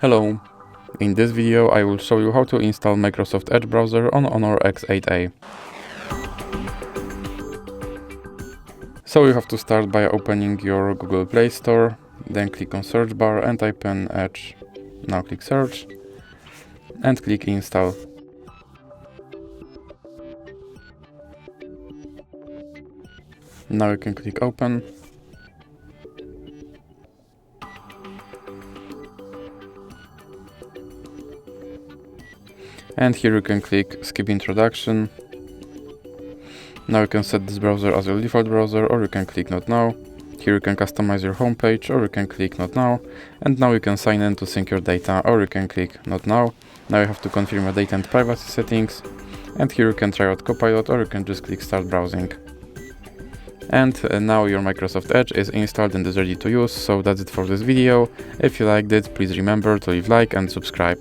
Hello! In this video I will show you how to install Microsoft Edge browser on Honor X8a. So you have to start by opening your Google Play Store, then click on search bar and type in Edge. Now click search and click install. Now you can click open. And here you can click skip introduction. Now you can set this browser as your default browser, or you can click not now. Here you can customize your home page, or you can click not now. And now you can sign in to sync your data, or you can click not now. Now you have to confirm your data and privacy settings. And here you can try out Copilot, or you can just click start browsing. And now your Microsoft Edge is installed and is ready to use. So that's it for this video. If you liked it, please remember to leave a like and subscribe.